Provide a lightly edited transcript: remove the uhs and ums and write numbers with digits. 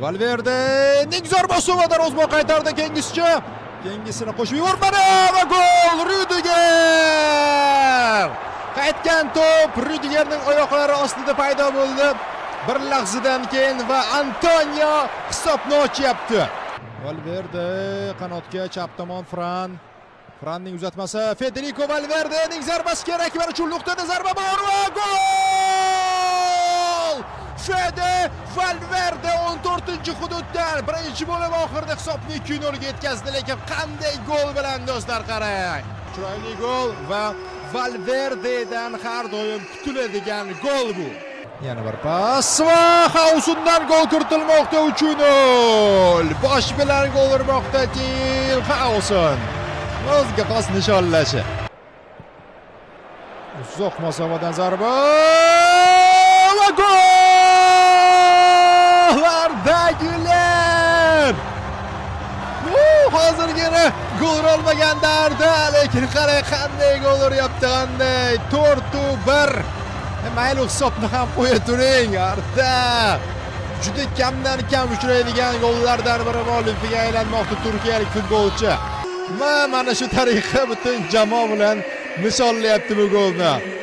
Valverde'ning zarba darvozabon qaytardi kengisicha. Kengisini qo'shib yubormadi va gol! Rudiger! Qaytgan to'p Rudigerning oyoqlari ostida paydo bo'ldi. Bir lahzadan keyin va Antonio hisobni ochyapti. Valverde qanotga chap tomon Franning uzatmasi, Federico Valverdening zarbasi kerak va shu nuqtada zarba bor va gol! Fede Valverde 14-hududdan birinchi bo'lim oxirida hisobni 2-0 ga yetkazdi, lekin qanday gol bilan do'stlar, qarang. Chiroyli gol va Valverde'dan har doim kutiladigan gol bu. Yana bir pas va Hausundan gol kiritilmoqda 3-0. Bosh bilan gol urmoqda Til Hausun. O'ziga xos nishonlashi. Uzoq masofadan zarba va gol! Ardagilar! Hozirgina gol olmagandardi, lekin qarang qanday gol uryapti, qanday 4-1. Mayli hisobni ham qo'ya turing, Arda. Juda kamdan kam uchraydigan gollardan biri muallifiga aylanmoqda turkiyalik futbolchi. Mana shu tariqa butun jamoa bilan nishonlayapti bu golni.